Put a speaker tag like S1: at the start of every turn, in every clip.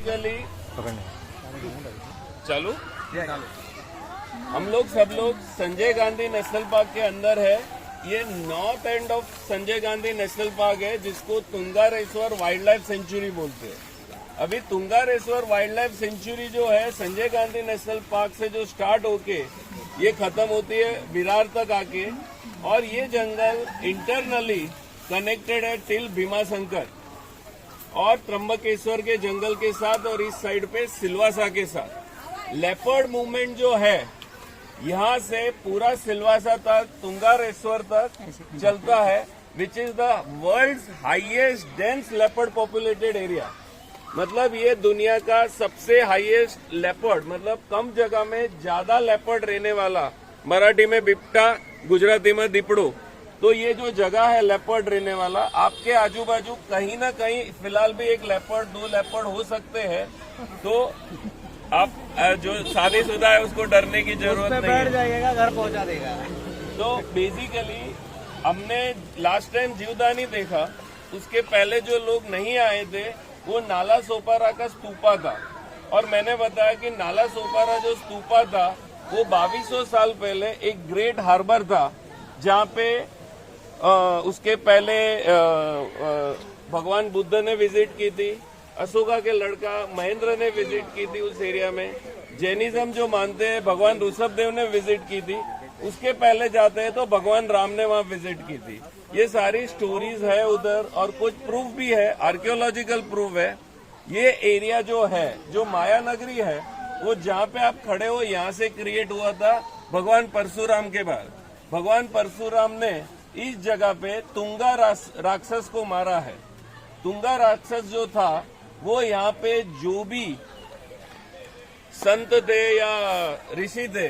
S1: Basically चालू हम लोग सब लोग संजय गांधी नेशनल पार्क के अंदर है। ये north end of Sanjay Gandhi national park है, जिसको तुंगारेश्वर वाइल्ड लाइफ सेंचुरी बोलते हैं। अभी तुंगारेश्वर वाइल्ड लाइफ सेंचुरी जो है संजय गांधी नेशनल पार्क से जो स्टार्ट होके ये खत्म होती है विरार तक आके, और ये जंगल इंटरनली कनेक्टेड है टिल भीमाशंकर और त्र्यंबकेश्वर के जंगल के साथ, और इस साइड पे सिलवासा के साथ। लेपर्ड मूवमेंट जो है यहाँ से पूरा सिलवासा तक तुंगारेश्वर तक चलता है, which is the world's highest dense leopard populated area. मतलब ये दुनिया का सबसे हाईएस्ट लेपर्ड, मतलब कम जगह में ज्यादा लेपर्ड रहने वाला, मराठी में बिबटा, गुजराती में दीपड़ो। तो ये जो जगह है लेपर्ड रहने वाला, आपके आजू बाजू कहीं ना कहीं फिलहाल भी एक लेपर्ड, दो लेपर्ड हो सकते हैं। तो आप जो शादीशुदा है उसको डरने की जरूरत नहीं है,
S2: बैठ जाएगा, घर पहुंचा देगा।
S1: तो बेसिकली हमने लास्ट टाइम जीवदानी देखा, उसके पहले जो लोग नहीं आए थे वो नाला सोपारा का स्तूपा था, और मैंने बताया कि नाला सोपारा जो स्तूपा था वो 2200 साल पहले एक ग्रेट हार्बर था, जहाँ पे उसके पहले भगवान बुद्ध ने विजिट की थी, अशोका के लड़का महेंद्र ने विजिट की थी उस एरिया में, जैनिज्म जो मानते हैं भगवान ऋषभदेव ने विजिट की थी, उसके पहले जाते हैं तो भगवान राम ने वहाँ विजिट की थी। ये सारी स्टोरीज है उधर, और कुछ प्रूफ भी है, आर्कियोलॉजिकल प्रूफ है। ये एरिया जो है, जो माया नगरी है, वो जहाँ पे आप खड़े हो यहाँ से क्रिएट हुआ था भगवान परशुराम के बाद। भगवान परशुराम ने इस जगह पे तुंगा राक्षस को मारा है। तुंगा राक्षस जो था वो यहाँ पे जो भी संत थे या ऋषि थे,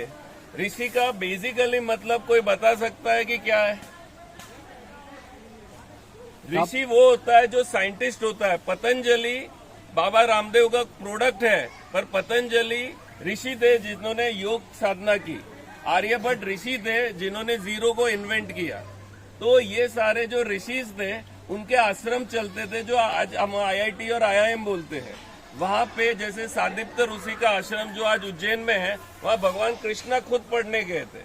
S1: ऋषि का बेसिकली मतलब कोई बता सकता है कि क्या है? ऋषि वो होता है जो साइंटिस्ट होता है। पतंजलि बाबा रामदेव का प्रोडक्ट है, पर पतंजलि ऋषि थे जिन्होंने योग साधना की। आर्यभट्ट ऋषि थे जिन्होंने जीरो को इन्वेंट किया। तो ये सारे जो ऋषिज थे उनके आश्रम चलते थे, जो आज हम IIT और IIM बोलते हैं। वहाँ पे जैसे सादिप्त ऋषि का आश्रम जो आज उज्जैन में है, वहाँ भगवान कृष्णा खुद पढ़ने गए थे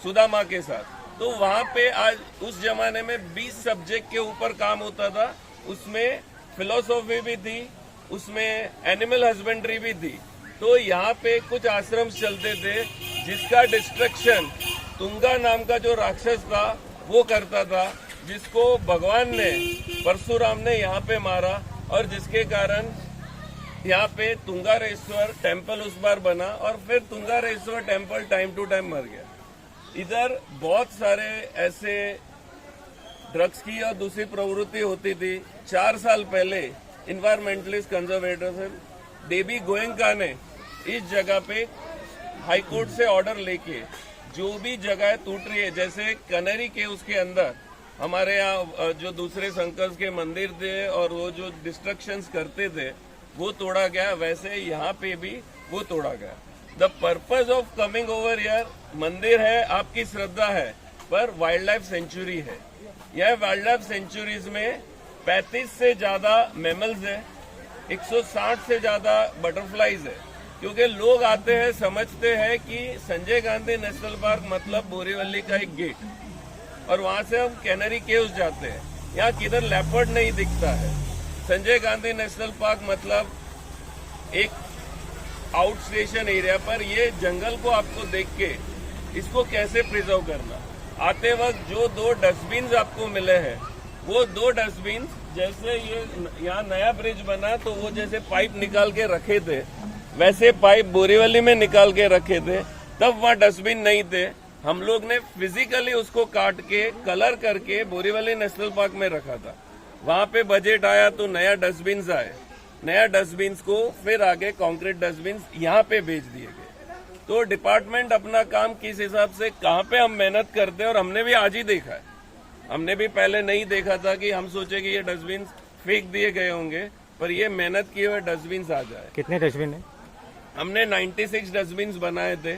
S1: सुदामा के साथ। तो वहाँ पे आज उस जमाने में 20 सब्जेक्ट के ऊपर काम होता था। उसमें फिलोसॉफी भी थी, उसमें एनिमल हस्बेंड्री भी थी। तो यहाँ पे कुछ आश्रम चलते थे जिसका डिस्ट्रक्शन तुंगा नाम का जो राक्षस था वो करता था, जिसको भगवान ने, परशुराम ने यहाँ पे मारा, और जिसके कारण यहाँ पे तुंगारेश्वर टेम्पल उस बार बना, और फिर Tungareshwar temple time to time मर गया। इधर बहुत सारे ऐसे ड्रग्स की और दूसरी प्रवृत्ति होती थी। 4 साल पहले इन्वायरमेंटलिस्ट कंजर्वेटर डेबी गोयंका ने इस जगह पे हाईकोर्ट से ऑर्डर लेके जो भी जगह टूट रही है, जैसे कनेरी के उसके अंदर हमारे यहाँ जो दूसरे शंकर्स के मंदिर थे और वो जो डिस्ट्रक्शंस करते थे वो तोड़ा गया, वैसे यहाँ पे भी वो तोड़ा गया। The purpose of coming over here, मंदिर है, आपकी श्रद्धा है, पर वाइल्ड लाइफ सेंचुरी है। यह वाइल्ड लाइफ सेंचुरीज में 35 से ज्यादा मैमल्स है, 160 से ज्यादा बटरफ्लाईज है। क्योंकि लोग आते हैं, समझते हैं कि संजय गांधी नेशनल पार्क मतलब बोरीवली का एक गेट, और वहां से हम कैनरी केव्स जाते हैं। यहाँ किधर लेपर्ड नहीं दिखता है। संजय गांधी नेशनल पार्क मतलब एक आउट स्टेशन एरिया पर ये जंगल को आपको देख के इसको कैसे प्रिजर्व करना। आते वक्त जो 2 डस्टबिन आपको मिले हैं, वो 2 डस्टबिन, जैसे ये यहाँ नया ब्रिज बना तो वो जैसे पाइप निकाल के रखे थे, वैसे पाइप बोरीवली में निकाल के रखे थे। तब वहाँ डस्टबिन नहीं थे, हम लोग ने फिजिकली उसको काट के कलर करके बोरीवली नेशनल पार्क में रखा था। वहाँ पे बजट आया तो नया डस्टबिन आए, नया डस्टबिन को फिर आगे कंक्रीट डस्टबिन यहाँ पे भेज दिए गए। तो डिपार्टमेंट अपना काम किस हिसाब से, कहाँ पे हम मेहनत करते हैं, और हमने भी आज ही देखा है। हमने भी पहले नहीं देखा था कि हम सोचे कि ये डस्टबिन फेंक दिए गए होंगे, पर ये मेहनत किए हुए डस्टबिन आ जाए।
S2: कितने डस्टबिन है?
S1: हमने 96 डस्टबिन बनाए थे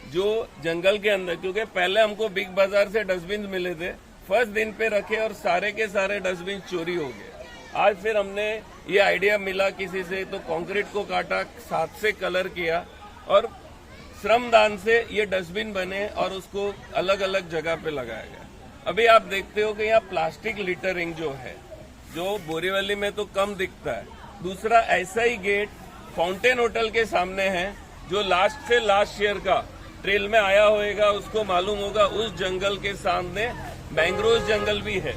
S1: जो जंगल के अंदर, क्योंकि पहले हमको बिग बाजार से डस्टबिन मिले थे, फर्स्ट दिन पे रखे और सारे के सारे डस्टबिन चोरी हो गए। आज फिर हमने ये आइडिया मिला किसी से, तो कंक्रीट को काटा, साथ से कलर किया और श्रमदान से ये डस्टबिन बने और उसको अलग अलग जगह पे लगाया गया। अभी आप देखते हो कि यहाँ प्लास्टिक लिटरिंग जो है, जो बोरीवली में तो कम दिखता है। दूसरा ऐसा ही गेट फाउंटेन होटल के सामने है, जो लास्ट से लास्ट ईयर का ट्रेल में आया होएगा उसको मालूम होगा, उस जंगल के सामने मैंग्रोव जंगल भी है।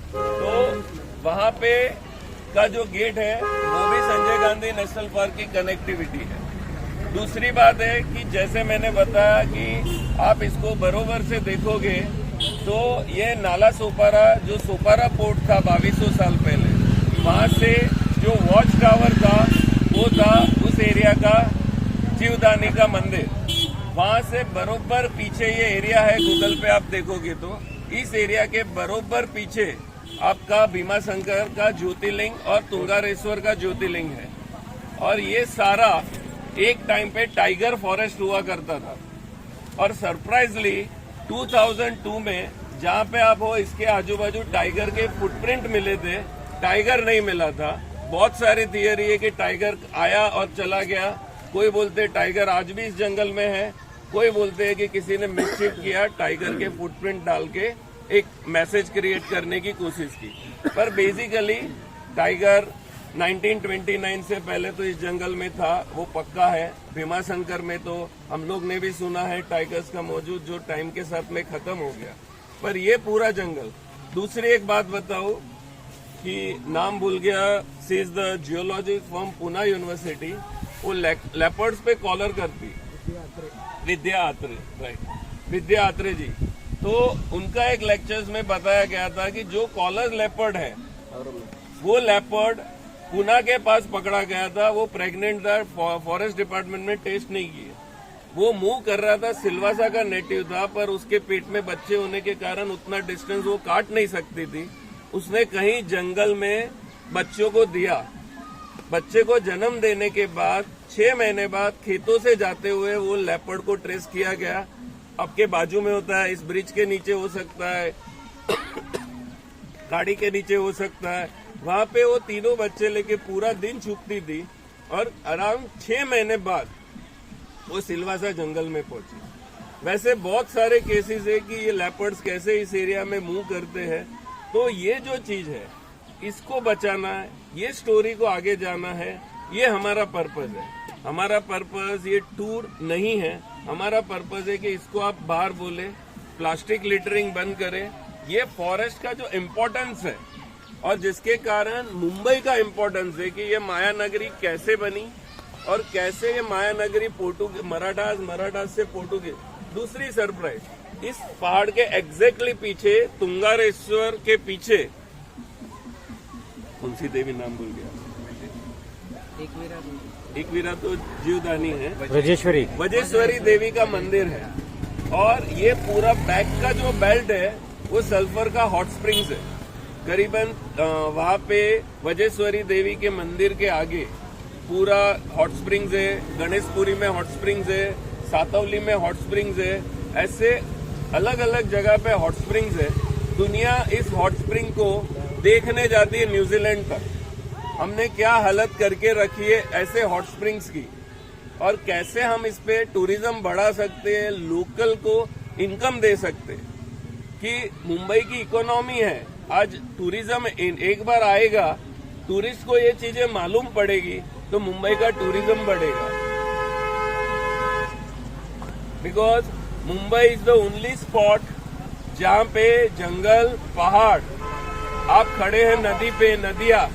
S1: तो वहां पे का जो गेट है वो भी संजय गांधी नेशनल पार्क की कनेक्टिविटी है। दूसरी बात है कि जैसे मैंने बताया कि आप इसको बरोबर से देखोगे तो ये नाला सोपारा, जो सोपारा पोर्ट था 2200 साल पहले, वहां से जो वॉच टावर था वो था उस एरिया का जीवदानी का मंदिर। वहां से बरोबर पीछे ये एरिया है, गूगल पे आप देखोगे तो इस एरिया के बरोबर पीछे आपका भीमा शंकर का ज्योतिर्लिंग और तुंगारेश्वर का ज्योतिर्लिंग है। और ये सारा एक टाइम पे टाइगर फॉरेस्ट हुआ करता था। और सरप्राइजली 2002 में जहाँ पे आप हो, इसके आजू बाजू टाइगर के फुटप्रिंट मिले थे, टाइगर नहीं मिला था। बहुत सारी थियरी है कि टाइगर आया और चला गया। कोई बोलते टाइगर आज भी इस जंगल में है, कोई बोलते हैं कि किसी ने मिसशिप किया, टाइगर के फुटप्रिंट डाल के एक मैसेज क्रिएट करने की कोशिश की। पर बेसिकली टाइगर 1929 से पहले तो इस जंगल में था, वो पक्का है। भीमा शंकर में तो हम लोग ने भी सुना है टाइगर्स का मौजूद, जो टाइम के साथ में खत्म हो गया। पर ये पूरा जंगल। दूसरी एक बात बताओ कि नाम भूल गया, she is the geologist from Pune university, वो लेपर्ड्स पे कॉलर करती, विद्या आत्रे, राइट, विद्या आत्रे जी। तो उनका एक लेक्चर्स में बताया गया था कि जो कॉलर लेपर्ड है वो लेपर्ड पुणे के पास पकड़ा गया था, वो प्रेग्नेंट था, फॉरेस्ट डिपार्टमेंट में टेस्ट नहीं किए। वो मूव कर रहा था, सिलवासा का नेटिव था, पर उसके पेट में बच्चे होने के कारण उतना डिस्टेंस वो काट नहीं सकती थी। उसने कहीं जंगल में बच्चों को दिया। बच्चे को जन्म देने के बाद 6 महीने बाद खेतों से जाते हुए वो लेपर्ड को ट्रेस किया गया। आपके बाजू में होता है, इस ब्रिज के नीचे हो सकता है, गाड़ी के नीचे हो सकता है। वहां पे वो तीनों बच्चे लेके पूरा दिन छुपती थी और अराउंड 6 महीने बाद वो सिलवासा जंगल में पहुंची। वैसे बहुत सारे केसेस है कि ये लेपर्ड्स कैसे इस एरिया में मूव करते हैं। तो ये जो चीज है इसको बचाना है, ये स्टोरी को आगे जाना है, ये हमारा पर्पज है। हमारा पर्पज ये टूर नहीं है, हमारा पर्पज है कि इसको आप बाहर बोले, प्लास्टिक लिटरिंग बंद करें। ये फॉरेस्ट का जो इम्पोर्टेंस है और जिसके कारण मुंबई का इम्पोर्टेंस है कि ये माया नगरी कैसे बनी और कैसे ये माया नगरी मराठास से पोर्टुगीज। दूसरी सरप्राइज, इस पहाड़ के एग्जैक्टली पीछे, तुंगारेश्वर के पीछे, कौन सी देवी नाम भूल गया, एकवीरा तो जीवदानी है, वजेश्वरी देवी का मंदिर है। और ये पूरा बैक का जो बेल्ट है वो सल्फर का हॉट स्प्रिंग्स है। करीबन वहां पे वजेश्वरी देवी के मंदिर के आगे पूरा हॉट स्प्रिंग्स है, गणेशपुरी में हॉट स्प्रिंग्स है, सातौली में हॉट स्प्रिंग्स है, ऐसे अलग अलग जगह पे हॉट स्प्रिंग्स है। दुनिया इस हॉट स्प्रिंग को देखने जाती है न्यूजीलैंड तक। हमने क्या हालत करके रखी है ऐसे हॉट स्प्रिंग्स की, और कैसे हम इस पे टूरिज्म बढ़ा सकते हैं, लोकल को इनकम दे सकते हैं। कि मुंबई की इकोनॉमी है, आज टूरिज्म एक बार आएगा, टूरिस्ट को ये चीजें मालूम पड़ेगी तो मुंबई का टूरिज्म बढ़ेगा। Because Mumbai is the only spot जहां पे जंगल, पहाड़, आप खड़े हैं नदी पे, नदियां,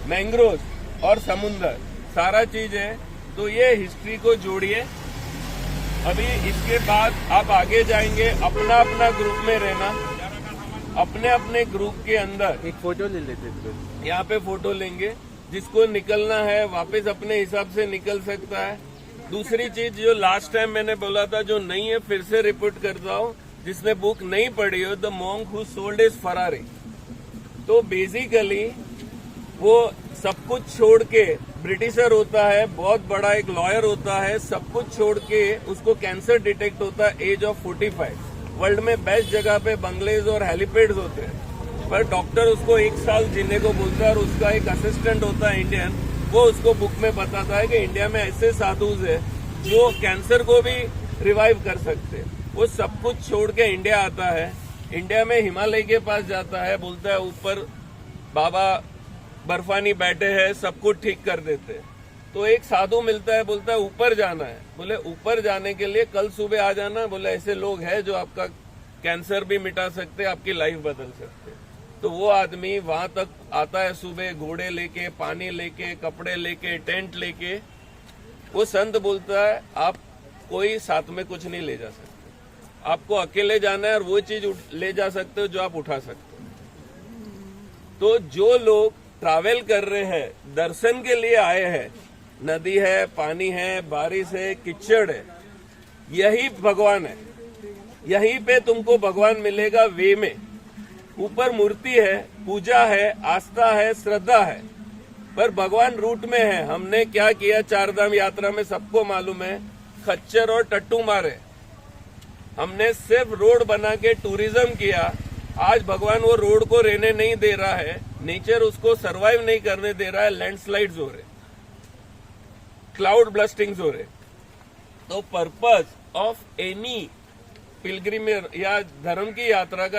S1: मैंग्रोव और समुंदर, सारा चीज है। तो ये हिस्ट्री को जोड़िए। अभी इसके बाद आप आगे जाएंगे, अपना अपना ग्रुप में रहना, अपने अपने ग्रुप के अंदर
S2: एक फोटो ले लेते थे।
S1: यहाँ पे फोटो लेंगे, जिसको निकलना है वापस अपने हिसाब से निकल सकता है। दूसरी चीज जो लास्ट टाइम मैंने बोला था, जो नहीं है फिर से रिपीट करता हूँ, जिसने बुक नहीं पढ़ी हो, the monk who sold his Ferrari. तो बेसिकली वो सब कुछ छोड़ के, ब्रिटिशर होता है, बहुत बड़ा एक लॉयर होता है, सब कुछ छोड़ के उसको कैंसर डिटेक्ट होता है एज ऑफ 45। वर्ल्ड में बेस्ट जगह पे बंगलेज और हेलीपैड्स होते हैं। पर डॉक्टर उसको 1 साल जीने को बोलता है और उसका एक असिस्टेंट होता है इंडियन, वो उसको बुक में बताता है कि इंडिया में ऐसे साधुज है जो कैंसर को भी रिवाइव कर सकते हैं। वो सब कुछ छोड़ के इंडिया आता है, इंडिया में हिमालय के पास जाता है, बोलता है ऊपर बाबा बर्फानी बैठे हैं, सब कुछ ठीक कर देते हैं। तो एक साधु मिलता है, बोलता है ऊपर जाना है। बोले ऊपर जाने के लिए कल सुबह आ जाना। बोले ऐसे लोग हैं जो आपका कैंसर भी मिटा सकते, आपकी लाइफ बदल सकते। तो वो आदमी वहां तक आता है सुबह, घोड़े लेके, पानी लेके, कपड़े लेके, टेंट लेके। वो संत बोलता है आप कोई साथ में कुछ नहीं ले जा सकते, आपको अकेले जाना है और वो चीज ले जा सकते हो जो आप उठा सकते हो। तो जो लोग ट्रैवल कर रहे हैं, दर्शन के लिए आए हैं, नदी है, पानी है, बारिश है, कीचड़ है, यही भगवान है। यहीं पे तुमको भगवान मिलेगा वे में। ऊपर मूर्ति है, पूजा है, आस्था है, श्रद्धा है, पर भगवान रूट में है। हमने क्या किया चारधाम यात्रा में सबको मालूम है, खच्चर और टट्टू मारे। हमने सिर्फ रोड बना के टूरिज्म किया। आज भगवान वो रोड को रहने नहीं दे रहा है, नेचर उसको सरवाइव नहीं करने दे रहा है, लैंडस्लाइड्स हो रहे, क्लाउड ब्लस्टिंग्स हो रहे। तो पर्पस ऑफ एनी पिलग्रिम या धर्म की यात्रा का